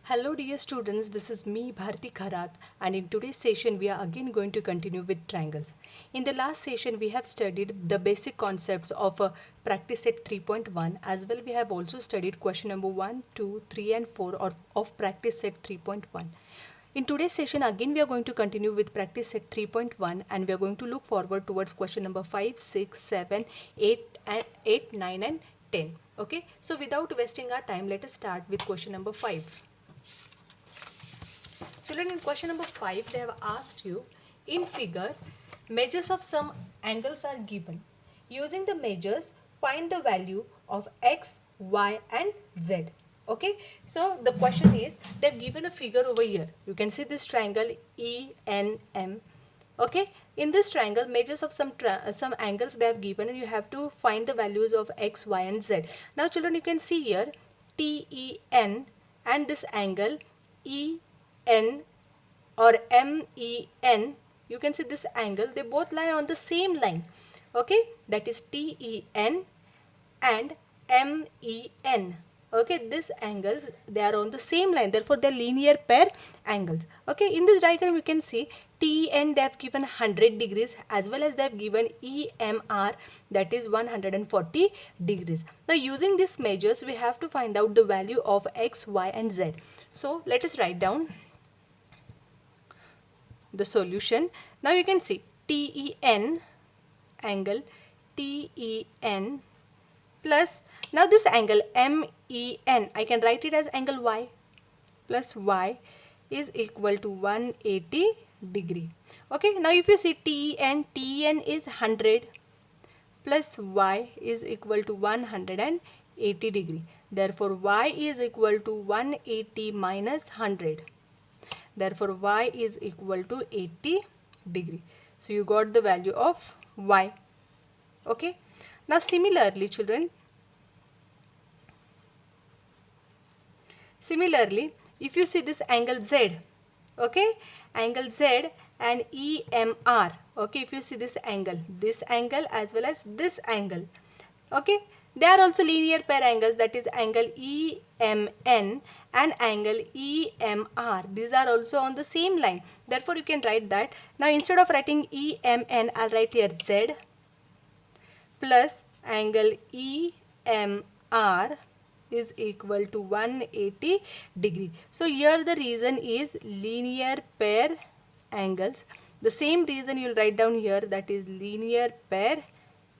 Hello dear students, this is me Bharti Kharat, and in today's session we are again going to continue with triangles. In the last session we have studied the basic concepts of practice set 3.1, as well we have also studied question number 1, 2, 3 and 4 of practice set 3.1. In today's session again we are going to continue with practice set 3.1, and we are going to look forward towards question number 5, 6, 7, 8, 9 and 10. Okay, so without wasting our time, let us start with question number 5. Children, in question number 5, they have asked you, in figure, measures of some angles are given. Using the measures, find the value of x, y and z. Okay, so the question is, they've given a figure over here. You can see this triangle ENM. Okay, in this triangle, measures of some angles they have given, and you have to find the values of x, y and z. Now children, you can see here TEN and this angle EN or MEN, you can see this angle, they both lie on the same line. Okay, that is TEN and MEN. Okay, these angles, they are on the same line, therefore they are linear pair angles. Okay, in this diagram you can see TEN, they have given 100 degrees, as well as they have given EMR, that is 140 degrees. Now using these measures we have to find out the value of x, y and z. So let us write down the solution. Now you can see TEN, angle TEN plus, now this angle MEN, I can write it as angle y, plus y is equal to 180 degree. Okay, now if you see TEN is 100 plus y is equal to 180 degree. Therefore y is equal to 180 minus 100. Therefore y is equal to 80 degree. So you got the value of y. Okay. Now similarly children, if you see this angle Z, okay, angle Z and EMR, okay, if you see this angle as well as this angle, okay, they are also linear pair angles, that is angle EMN and angle EMR. These are also on the same line. Therefore, you can write that. Now, instead of writing EMN, I'll write here Z plus angle EMR is equal to 180 degree. So, here the reason is linear pair angles. The same reason you'll write down here, that is linear pair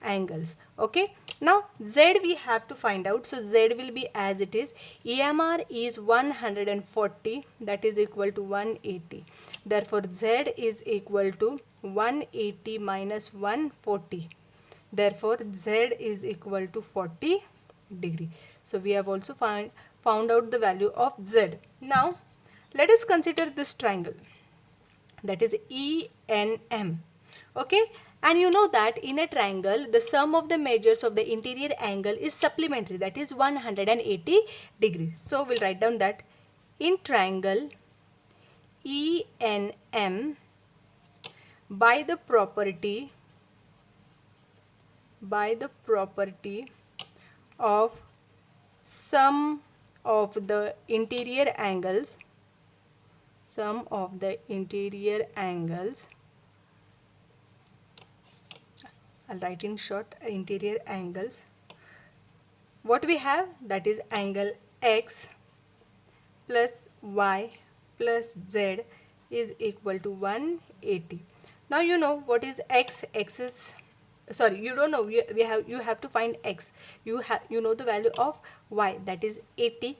angles. Okay, now Z we have to find out. So Z will be as it is. EMR is 140, that is equal to 180. Therefore Z is equal to 180 minus 140. Therefore Z is equal to 40 degree. So we have also found out the value of Z. Now let us consider this triangle, that is ENM. Okay, and you know that in a triangle the sum of the measures of the interior angle is supplementary, that is 180 degrees. So we'll write down that in triangle ENM, by the property of sum of the interior angles, I'll write in short, interior angles. What we have, that is angle X plus Y plus Z is equal to 180. Now you know what is X. X is, sorry, you don't know. You have to find X. You know the value of Y, that is 80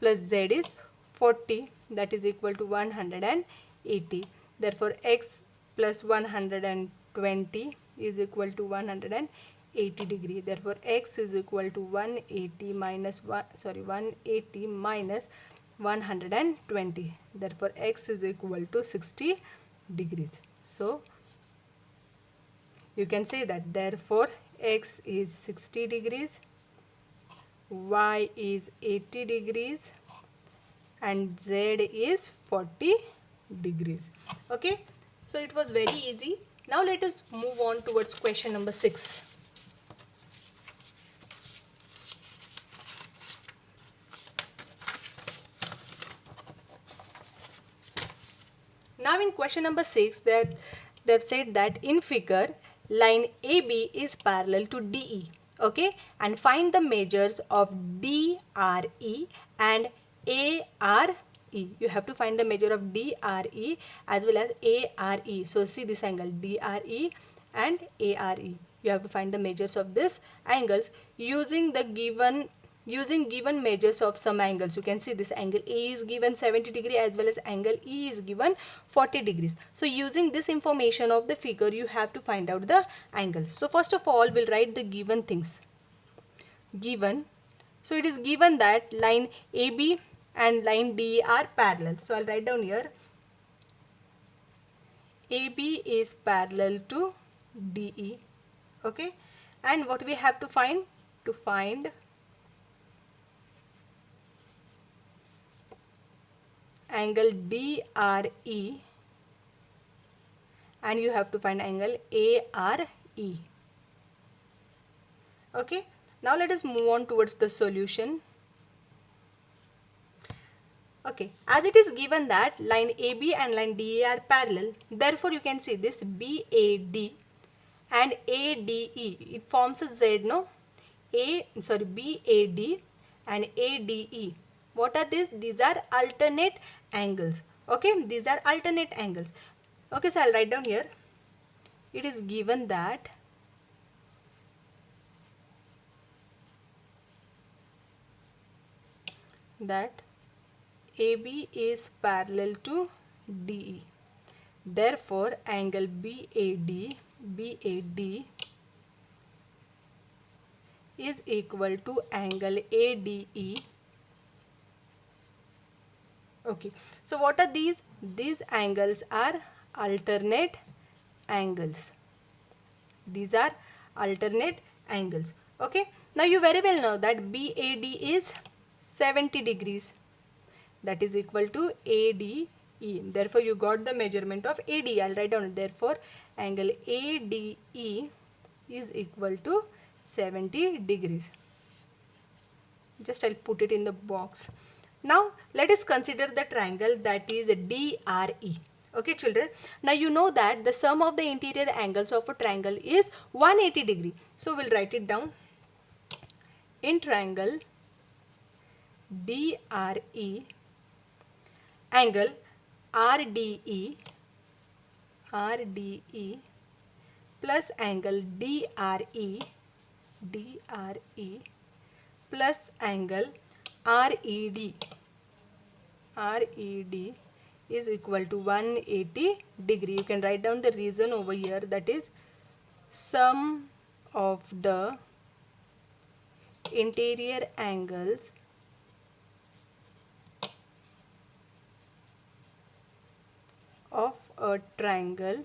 plus Z is 40, that is equal to 180. Therefore X plus 120 is equal to 180 degree. Therefore X is equal to 180 minus 120. Therefore X is equal to 60 degrees. So you can say that therefore X is 60 degrees, Y is 80 degrees and Z is 40 degrees. Okay, so it was very easy. Now let us move on towards question number 6. Now in question number 6, they've said that in figure, line AB is parallel to DE. Okay, and find the measures of DRE and ARE. You have to find the measure of DRE as well as ARE. So see this angle DRE and ARE. You have to find the measures of this angles using given measures of some angles. You can see this angle A is given 70 degree as well as angle E is given 40 degrees. So using this information of the figure, you have to find out the angles. So first of all, we'll write the given things. Given. So it is given that line AB and line DE are parallel. So I'll write down here AB is parallel to DE. Okay. And what we have to find? To find angle DRE, and you have to find angle ARE. Okay. Now let us move on towards the solution. Okay, as it is given that line AB and line DE are parallel, therefore you can see this BAD and ADE, it forms a Z, no? BAD and ADE. What are these? These are alternate angles. Okay, these are alternate angles. Okay, so I'll write down here. It is given that AB is parallel to DE. Therefore, angle BAD is equal to angle ADE. Okay. So what are these? These angles are alternate angles. These are alternate angles. Okay. Now you very well know that BAD is 70 degrees. That is equal to ADE. Therefore, you got the measurement of ADE. I'll write down. Therefore, angle ADE is equal to 70 degrees. Just I'll put it in the box. Now, let us consider the triangle that is DRE. Okay, children. Now, you know that the sum of the interior angles of a triangle is 180 degree. So, we'll write it down. In triangle DRE, angle RDE plus angle DRE plus angle RED is equal to 180 degree. You can write down the reason over here, that is sum of the interior angles of a triangle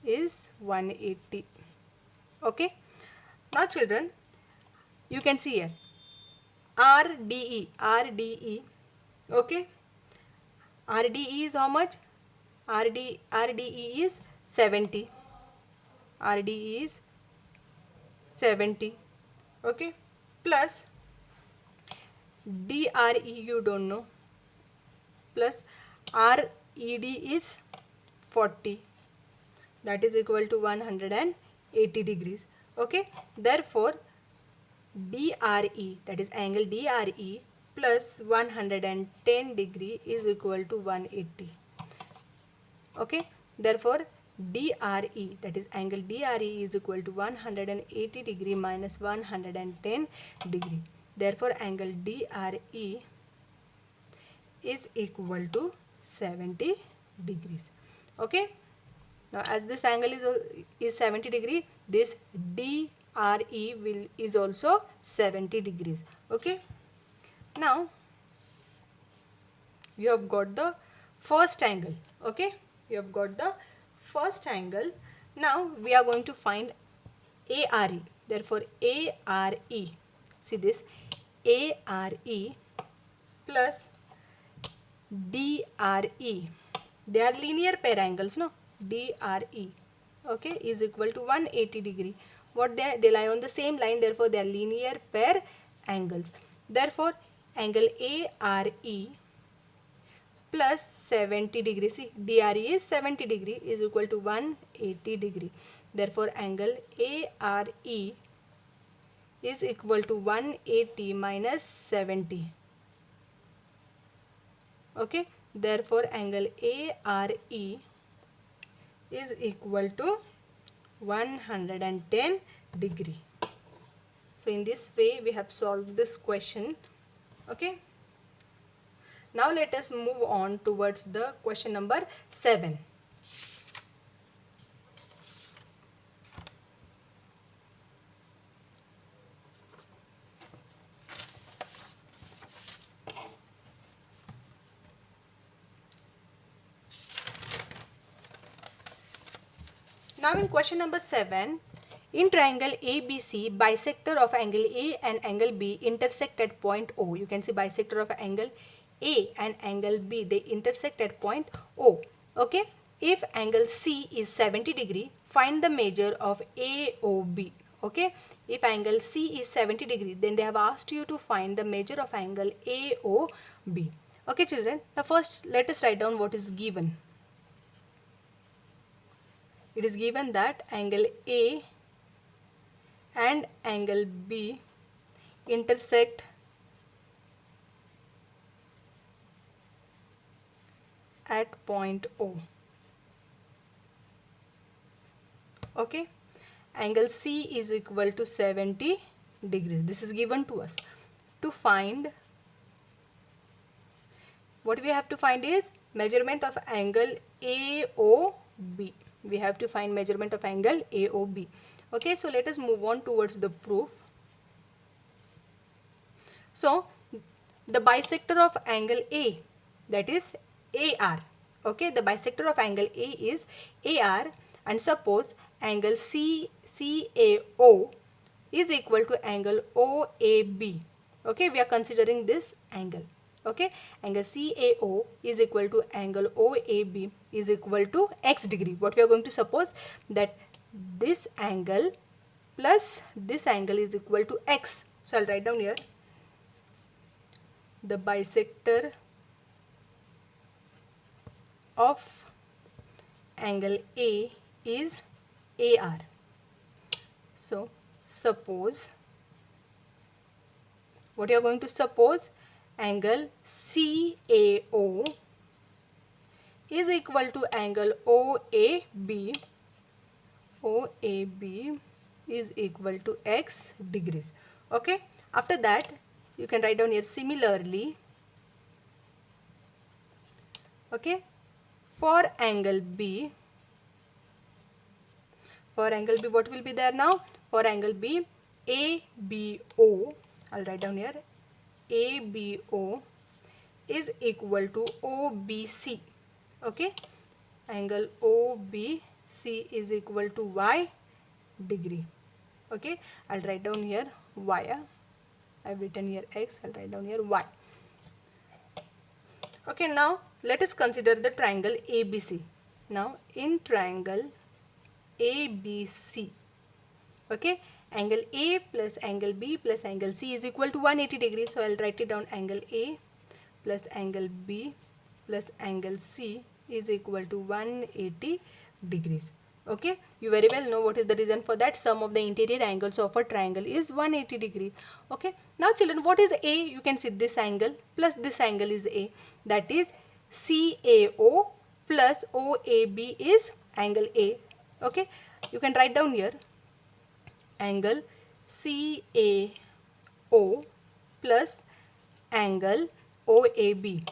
is 180. Okay. Now children, you can see here RDE. Okay. RDE is how much? RDE is 70. RDE is 70. Okay. Plus DRE you don't know. Plus RED is 40. That is equal to 180 degrees. Okay. Therefore, DRE, that is angle DRE plus 110 degree is equal to 180. Okay. Therefore, DRE, that is angle DRE is equal to 180 degree minus 110 degree. Therefore, angle DRE is equal to 70 degrees. Okay. Now, as this angle is 70 degree, this DRE is also 70 degrees. Okay. Now, you have got the first angle. Okay. You have got the first angle. Now, we are going to find ARE. Therefore, ARE. See this ARE plus DRE. They are linear pair angles, no? DRE, okay, is equal to 180 degree. What they lie on the same line, therefore they are linear pair angles. Therefore, angle ARE plus 70 degree. See, DRE is 70 degree is equal to 180 degree. Therefore, angle ARE is equal to 180 minus 70. Okay, therefore angle ARE is equal to 110 degree. So in this way we have solved this question. Okay, now let us move on towards the question number 7. Now in question number 7, in triangle ABC, bisector of angle A and angle B intersect at point O. You can see bisector of angle A and angle B, they intersect at point O. Okay, if angle C is 70 degree, find the measure of AOB. Okay, if angle C is 70 degree, then they have asked you to find the measure of angle AOB. Okay children, now first let us write down what is given. It is given that angle A and angle B intersect at point O. Okay, angle C is equal to 70 degrees. This is given to us. To find, what we have to find is measurement of angle AOB. We have to find measurement of angle AOB. Okay, so let us move on towards the proof. So the bisector of angle A, that is AR. Okay, the bisector of angle A is AR, and suppose angle CAO is equal to angle OAB. Okay, we are considering this angle. Okay, angle CAO is equal to angle OAB is equal to x degree. What we are going to suppose that this angle plus this angle is equal to x. So I'll write down here the bisector of angle A is AR. So suppose, what you are going to suppose, angle CAO is equal to angle OAB. OAB is equal to x degrees. Okay, after that you can write down here similarly. Okay, for angle B, what will be there now? For angle B, ABO, I'll write down here, ABO is equal to OBC. Okay, angle OBC is equal to y degree. Okay, I'll write down here y. I've written here x, I'll write down here y. Okay, now let us consider the triangle ABC. Now in triangle ABC, okay, angle A plus angle B plus angle C is equal to 180 degrees. So I'll write it down, angle A plus angle B plus angle C is equal to 180 degrees. Okay, you very well know what is the reason for that. Sum of the interior angles of a triangle is 180 degrees. Okay, now children, what is A? You can see this angle plus this angle is A, that is CAO plus OAB is angle A. Okay, you can write down here angle CAO plus angle OAB.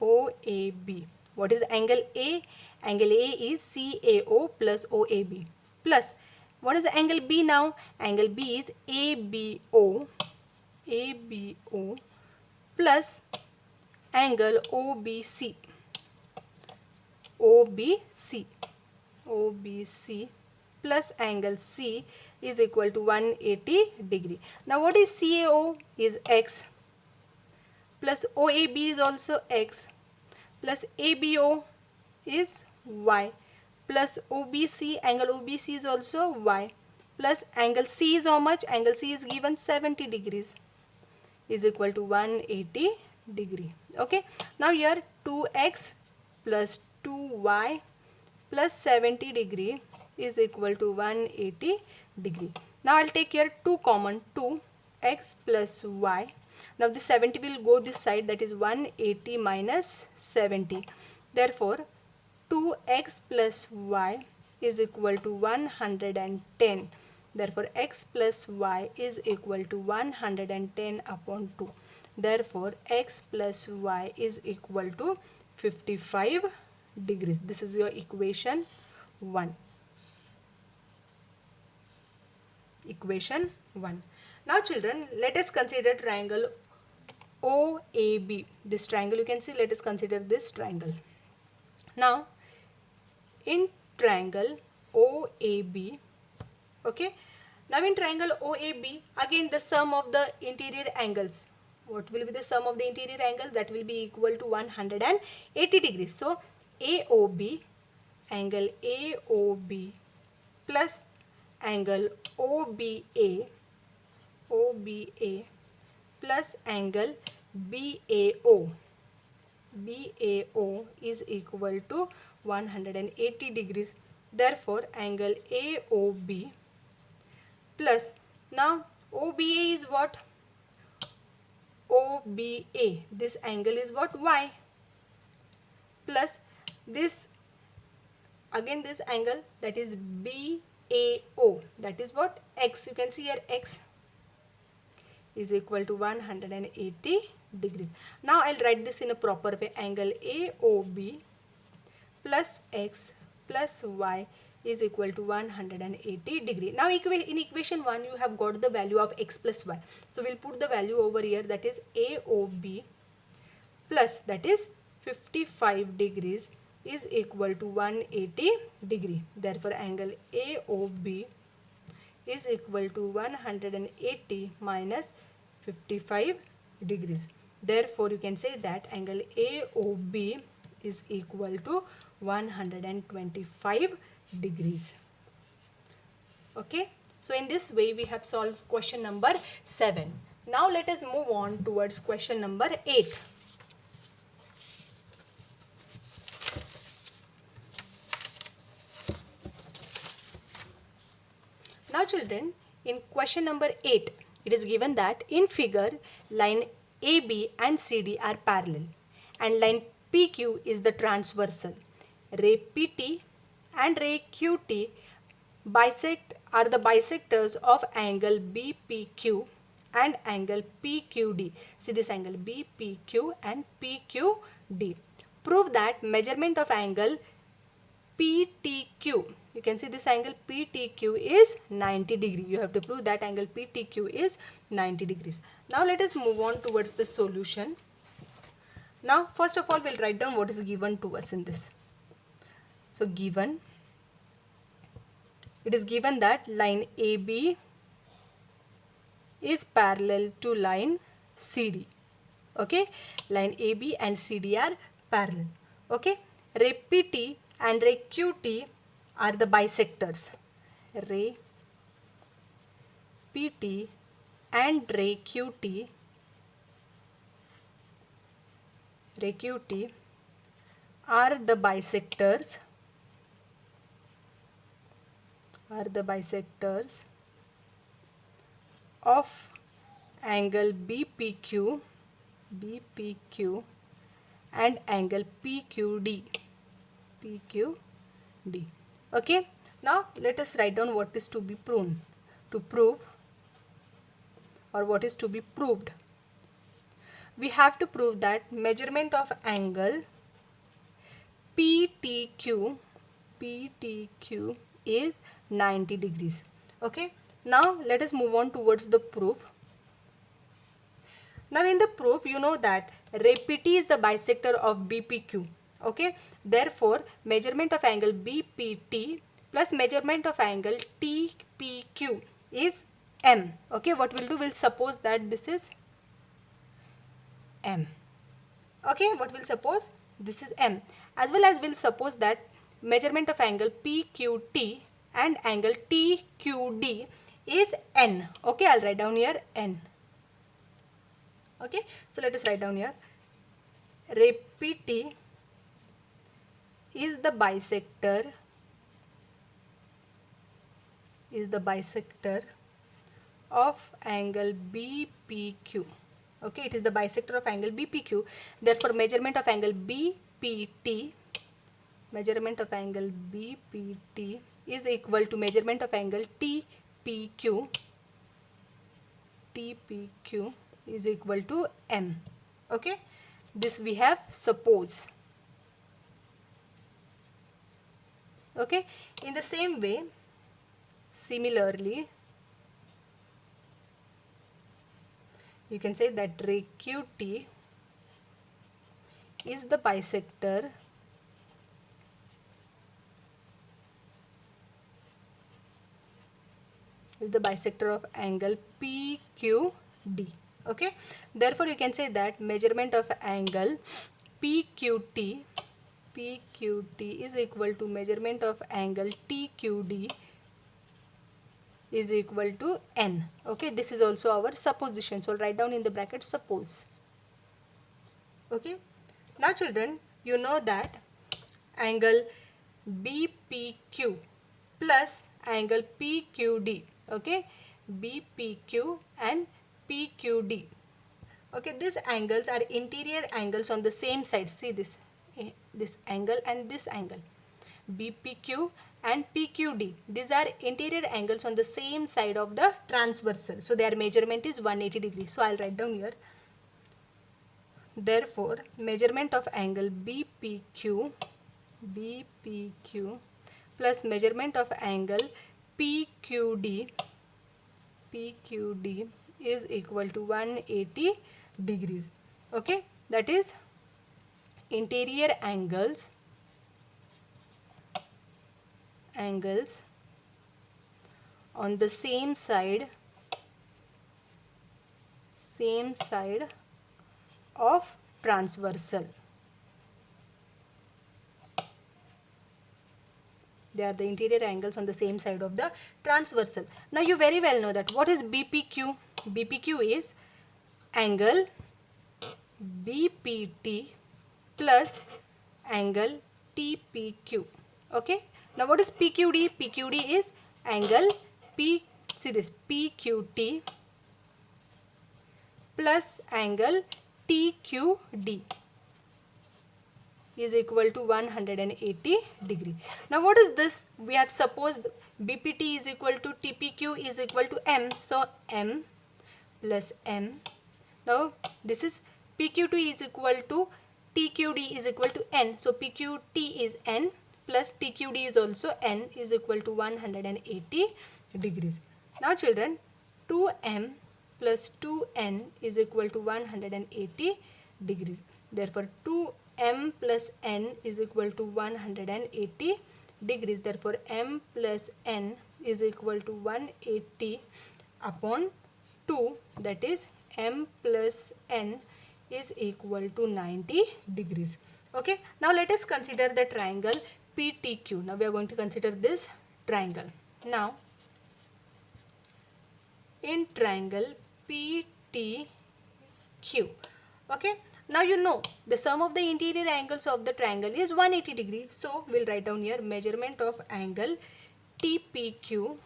OAB. What is angle A? Angle A is CAO plus OAB plus, what is the angle B now? Angle B is ABO. ABO plus angle OBC. OBC. OBC plus angle C is equal to 180 degree. Now what is CAO? Is x plus OAB is also x plus ABO is y plus OBC, angle OBC is also y plus angle C is how much? Angle C is given 70 degrees is equal to 180 degree. Okay, now here 2x plus 2y plus 70 degree is equal to 180 degree. Now I'll take here 2 common, 2x plus y. Now the 70 will go this side, that is 180 minus 70. Therefore 2x plus y is equal to 110. Therefore x plus y is equal to 110 upon 2. Therefore x plus y is equal to 55 degrees. This is your equation 1. Equation 1. Now children, let us consider triangle OAB. This triangle you can see, let us consider this triangle. Now in triangle OAB, okay, now in triangle OAB, again the sum of the interior angles. What will be the sum of the interior angles? That will be equal to 180 degrees. So AOB, angle AOB plus angle OBA plus angle BAO is equal to 180 degrees. Therefore angle AOB plus, now OBA is what? OBA, this angle is what? Y, plus this, again this angle, that is BAO, that is what? X. You can see here X is equal to 180 degrees. Now I'll write this in a proper way. Angle AOB plus X plus Y is equal to 180 degree. Now in equation 1 you have got the value of X plus Y. So we'll put the value over here, that is AOB plus, that is 55 degrees is equal to 180 degree. Therefore angle AOB is equal to 180 minus 55 degrees. Therefore you can say that angle AOB is equal to 125 degrees. Okay, so in this way we have solved question number 7. Now let us move on towards question number 8. Now children, in question number 8, it is given that in figure line AB and CD are parallel and line PQ is the transversal. Ray PT and ray QT are the bisectors of angle BPQ and angle PQD. See this angle BPQ and PQD. Prove that measurement of angle PTQ. You can see this angle PTQ is 90 degree. You have to prove that angle PTQ is 90 degrees. Now let us move on towards the solution. Now first of all we'll write down what is given to us in this. So given, it is given that line AB is parallel to line CD. Okay, line AB and CD are parallel. Okay, ray PT and ray QT are the bisectors. Ray PT and ray QT are the bisectors of angle BPQ and angle PQD. Okay, now let us write down what is to be proven, to prove, or what is to be proved. We have to prove that measurement of angle PTQ is 90 degrees. Okay, now let us move on towards the proof. Now in the proof you know that ray PT is the bisector of BPQ. Okay, therefore measurement of angle BPT plus measurement of angle TPQ is M. Okay, what we'll do, we'll suppose that this is M. Okay, what we'll suppose, this is M, as well as we'll suppose that measurement of angle PQT and angle TQD is N. Okay, I'll write down here N. Okay, so let us write down here ray PT is the bisector of angle BPQ. Okay, it is the bisector of angle BPQ. Therefore, measurement of angle BPT is equal to measurement of angle TPQ is equal to M. Okay, this we have suppose. Okay, in the same way, similarly, you can say that ray QT is the bisector of angle PQD. Okay, therefore you can say that measurement of angle PQT is equal to measurement of angle TQD is equal to N. Okay, this is also our supposition. So write down in the bracket suppose. Okay, now children, you know that angle BPQ plus angle PQD. Okay, BPQ and PQD. Okay, these angles are interior angles on the same side. See this angle and this angle. BPQ and PQD. These are interior angles on the same side of the transversal. So their measurement is 180 degrees. So I'll write down here. Therefore, measurement of angle BPQ plus measurement of angle PQD is equal to 180 degrees. Okay, that is interior angles on the same side of transversal. They are the interior angles on the same side of the transversal. Now you very well know that what is BPQ? BPQ is angle BPT plus angle TPQ. Okay. Now what is PQD? PQD is angle PQT plus angle TQD is equal to 180 degree. Now what is this? We have supposed BPT is equal to TPQ is equal to M. So M plus M. Now this is PQT is equal to TQD is equal to N. So PQT is N plus TQD is also N is equal to 180 degrees. Now children, 2M plus 2N is equal to 180 degrees. Therefore 2M plus N is equal to 180 degrees. Therefore M plus N is equal to 180 upon 2, that is M plus N is equal to 90 degrees. Okay, now let us consider the triangle PTQ. Now we are going to consider this triangle. Now in triangle PTQ, okay, now you know the sum of the interior angles of the triangle is 180 degrees. So we'll write down here measurement of angle TPQ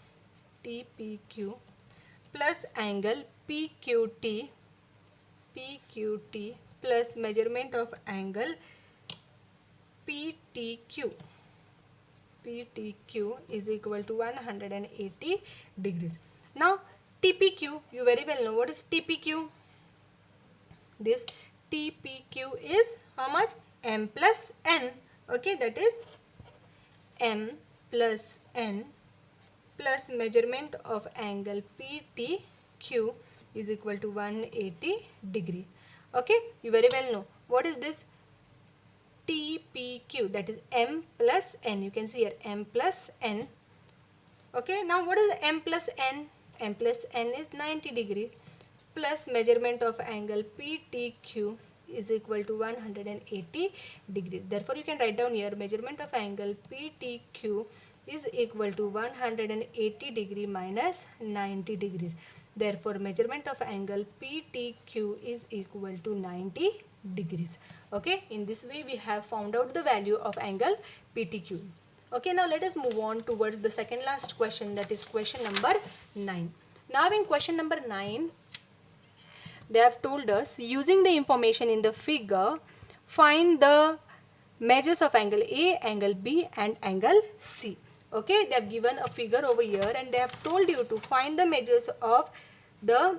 plus angle PQT plus measurement of angle PTQ is equal to 180 degrees. Now TPQ, you very well know what is TPQ. This TPQ is how much? M plus N. Okay, that is M plus N plus measurement of angle PTQ is equal to 180 degree. Okay, you very well know what is this TPQ, that is M plus N. You can see here M plus N. Okay, now what is M plus N? M plus N is 90 degree plus measurement of angle PTQ is equal to 180 degrees. Therefore you can write down here measurement of angle PTQ is equal to 180 degree minus 90 degrees. Therefore measurement of angle PTQ is equal to 90 degrees. Okay, in this way we have found out the value of angle PTQ. Okay, now let us move on towards the second last question, that is question number 9. Now in question number 9, they have told us, using the information in the figure, find the measures of angle A, angle B and angle C. Okay, they have given a figure over here and they have told you to find the measures of the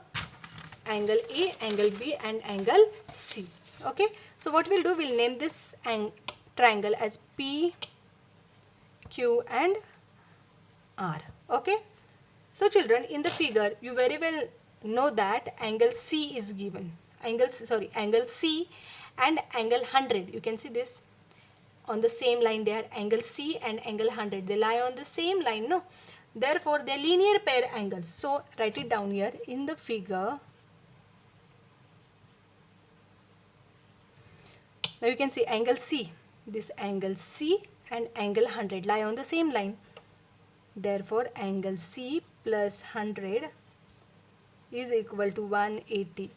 angle A, angle B and angle C. Okay, so what we'll do, we'll name this triangle as P, Q and R. Okay, so children, in the figure you very well know that angle C is given. Angle C and angle 100. You can see this on the same line there. Angle C and angle 100. They lie on the same line, no? Therefore, they are linear pair angles. So, write it down here in the figure. Now, you can see angle C. This angle C and angle 100 lie on the same line. Therefore, angle C plus 100 is equal to 180.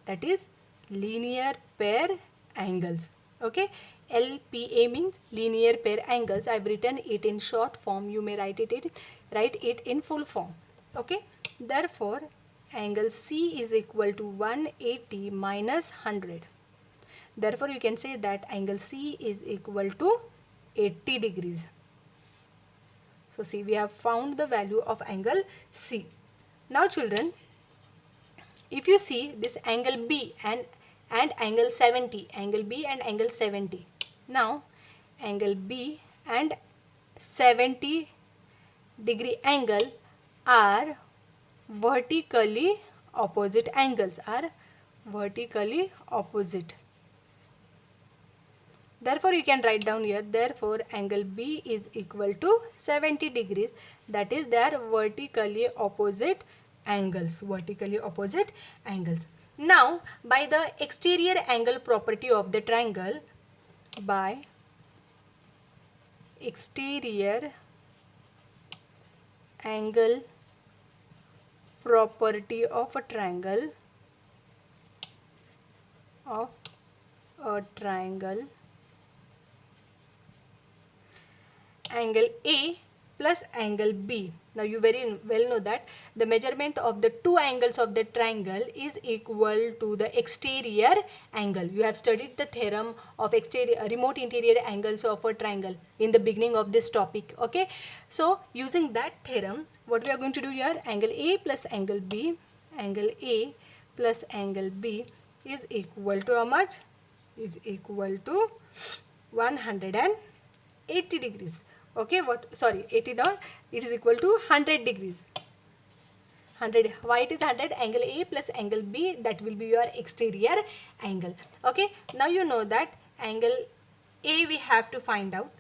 That is linear pair angles. Okay, LPA means linear pair angles. I have written it in short form. You may write it in full form. Okay, therefore angle C is equal to 180 minus 100. Therefore you can say that angle C is equal to 80 degrees. So see, we have found the value of angle C. Now children, if you see this angle B and angle 70, angle B and angle 70. Now angle B and 70 degree angle are vertically opposite angles, Therefore you can write down here, therefore angle B is equal to 70 degrees. That is, they are vertically opposite angles. Now, by the exterior angle property of the triangle, angle A plus angle B. Now you very well know that the measurement of the two angles of the triangle is equal to the exterior angle. You have studied the theorem of remote interior angles of a triangle in the beginning of this topic. Okay, so using that theorem, what we are going to do here, angle A plus angle B is equal to how much? Is equal to 180 degrees. Okay, 80 not, it is equal to 100 degrees. 100, why it is 100? Angle A plus angle B, that will be your exterior angle. Okay, now you know that angle A we have to find out.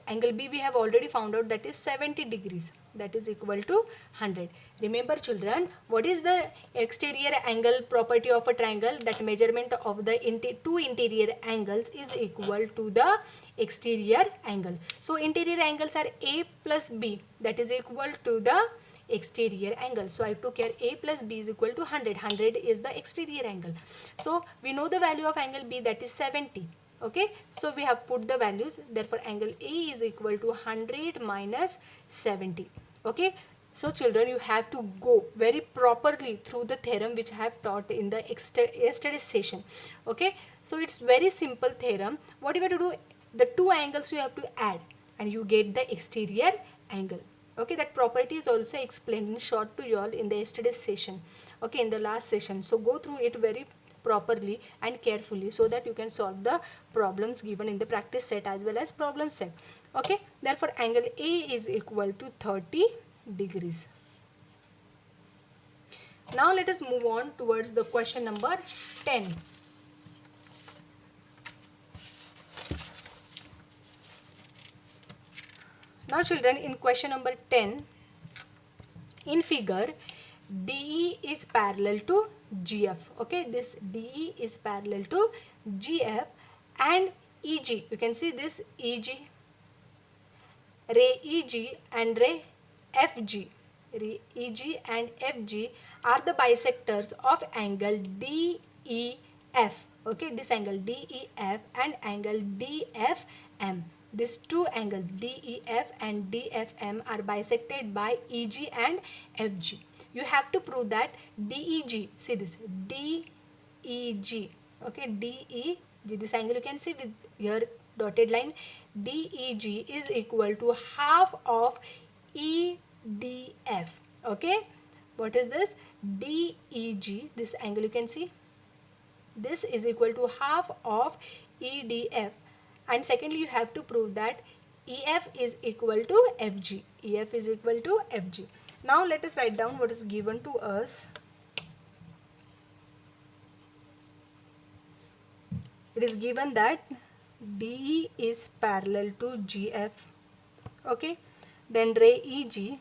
Angle B we have already found out, that is 70 degrees. That is equal to 100. Remember children, what is the exterior angle property of a triangle? That measurement of the two interior angles is equal to the exterior angle. So interior angles are A plus B, that is equal to the exterior angle. So I took here A plus B is equal to 100. 100 is the exterior angle. So we know the value of angle B, that is 70. Okay, so we have put the values. Therefore angle A is equal to 100 minus 70. Okay, so children, you have to go very properly through the theorem which I have taught in the yesterday session. Okay, so it's very simple theorem. What you have to do, the two angles you have to add and you get the exterior angle. Okay, that property is also explained in short to you all in the yesterday session. Okay, in the last session. So go through it very properly and carefully so that you can solve the problems given in the practice set as well as problem set. Okay, therefore angle A is equal to 30 degrees. Now let us move on towards the question number 10. Now children, in question number 10, in figure, DE is parallel to GF. Okay, this DE is parallel to GF and EG. You can see this EG, ray EG and ray FG. Ray EG and FG are the bisectors of angle DEF. DEF. Okay, this angle DEF and angle DFM. These two angles DEF and DFM are bisected by EG and FG. You have to prove that DEG, see this, DEG, okay, DEG, this angle you can see with your dotted line, DEG is equal to half of EDF. Okay, what is this? DEG, this angle you can see, this is equal to half of EDF. And secondly, you have to prove that EF is equal to FG. EF is equal to FG. Now let us write down what is given to us. It is given that DE is parallel to GF. Okay, then ray EG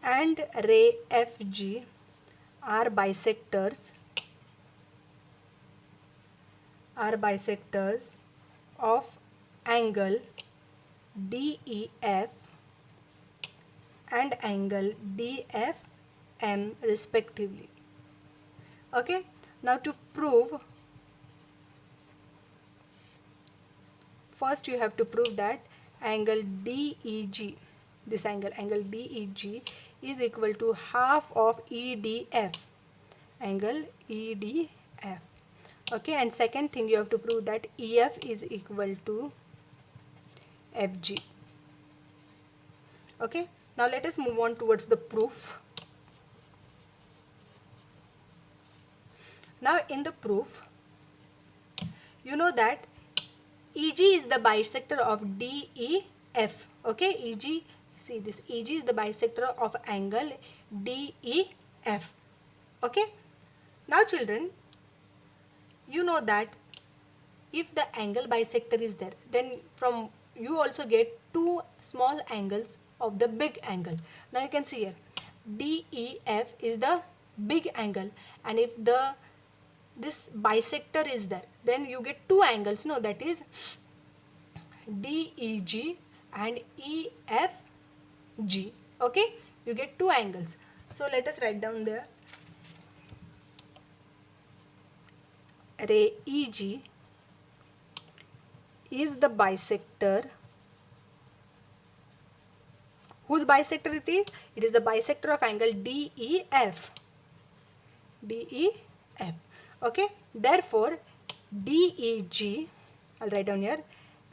and ray FG are bisectors of angle DEF and angle DFM respectively. Okay, now to prove, first you have to prove that angle DEG, this angle DEG is equal to half of EDF, angle EDF. Okay, and second thing, you have to prove that EF is equal to FG. Okay, now let us move on towards the proof. Now in the proof, you know that EG is the bisector of DEF. Okay, EG, see this, EG is the bisector of angle DEF. Okay, now children, you know that if the angle bisector is there, then from you also get two small angles of the big angle. Now you can see here DEF is the big angle, and if this bisector is there, then you get two angles, no, that is DEG and EFG. Okay, you get two angles. So let us write down there. Ray EG is the bisector. Whose bisector it is? It is the bisector of angle DEF. DEF. Okay, therefore DEG, I'll write down here,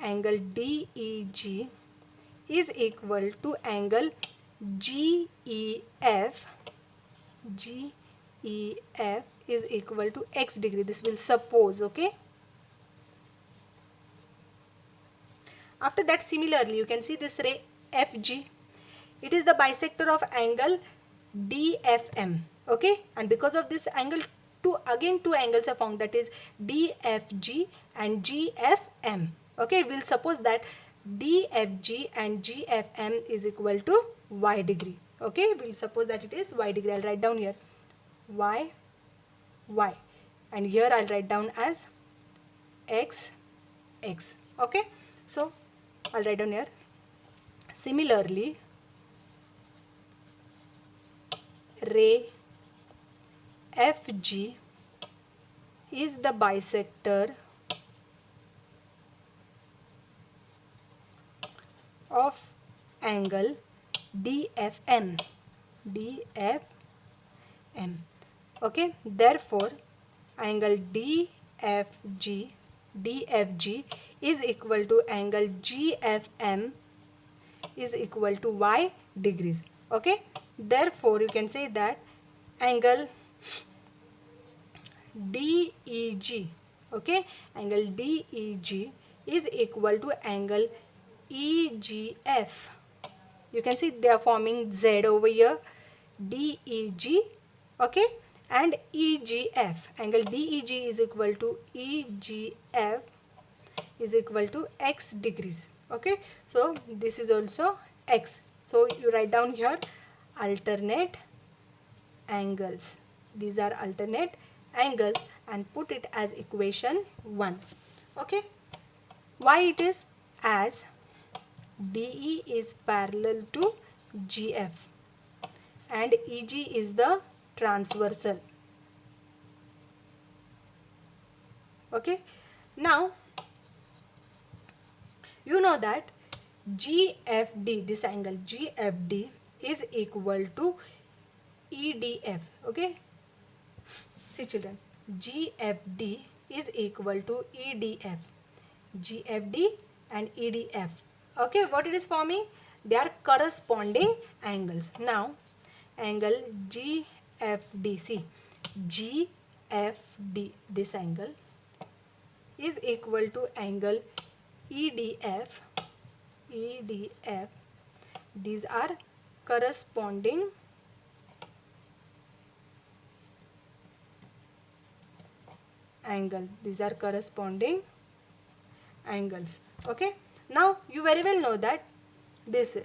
angle DEG is equal to angle GEF. GEF is equal to X degree. This will suppose. Okay, after that, similarly you can see this ray FG, it is the bisector of angle DFM. Okay, and because of this angle, two angles are found, that is DFG and GFM. Okay, we'll suppose that DFG and GFM is equal to Y degree. Okay, we'll suppose that it is Y degree. I'll write down here Y, and here I'll write down as X. Okay, so I'll write down here. Similarly, ray FG is the bisector of angle DFM. Okay, therefore angle DFG is equal to angle GFM is equal to Y degrees. Okay, therefore you can say that angle DEG, okay, angle DEG is equal to angle EGF. You can see they are forming Z over here, DEG, okay, and EGF. Angle DEG is equal to EGF is equal to X degrees. Okay, so this is also X. So you write down here alternate angles. These are alternate angles and put it as equation 1. Okay, why it is? As DE is parallel to GF and EG is the transversal. Okay, now you know that GFD, this angle GFD is equal to EDF. Okay, see children, GFD is equal to EDF. GFD and EDF. Okay, what it is forming? They are corresponding angles. Now, angle GFD, see, GFD, this angle is equal to angle EDF. EDF. These are corresponding angle. These are corresponding angles. Okay, now you very well know that this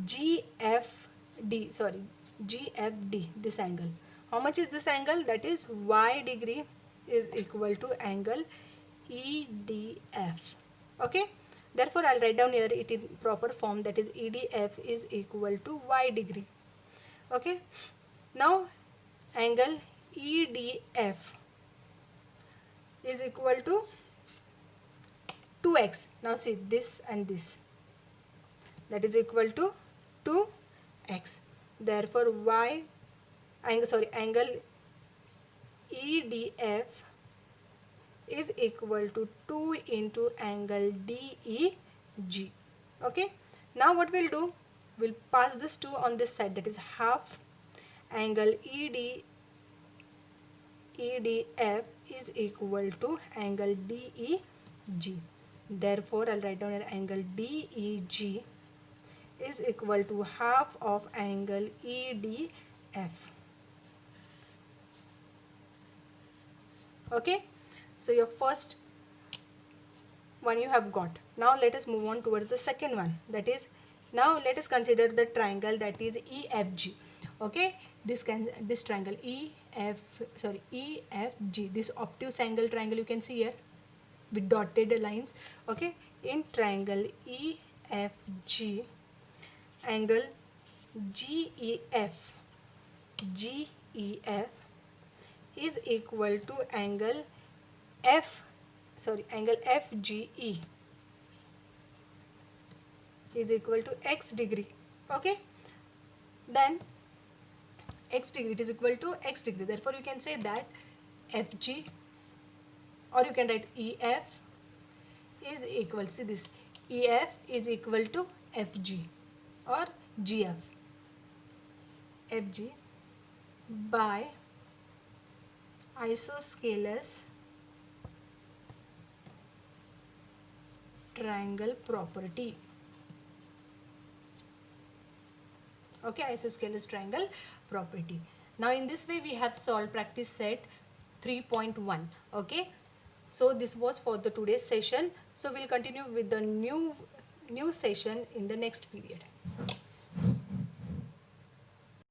GFD, sorry, GFD, this angle, how much is this angle? That is y degree is equal to angle EDF. Okay, therefore I'll write down here it in proper form, that is EDF is equal to y degree. Okay, now angle EDF is equal to 2x. Now see, this and this, that is equal to 2x. Therefore angle EDF is equal to 2 into angle DEG. Okay, now what we'll do, we'll pass this 2 on this side, that is half angle EDF is equal to angle DEG. Therefore I'll write down an angle DEG is equal to half of angle EDF. Okay, so your first one you have got. Now let us move on towards the second one, that is, now let us consider the triangle that is EFG. Okay, this triangle EFG, this obtuse angle triangle you can see here with dotted lines. Okay, in triangle EFG, angle GEF is equal to angle angle FGE is equal to x degree. Okay, then x degree, it is equal to x degree. Therefore you can say that FG, or you can write EF is equal, see this, EF is equal to FG or GF, FG by isosceles triangle property. Okay, isosceles triangle property. Now in this way we have solved practice set 3.1. Okay, so this was for the today's session. So we'll continue with the new session in the next period.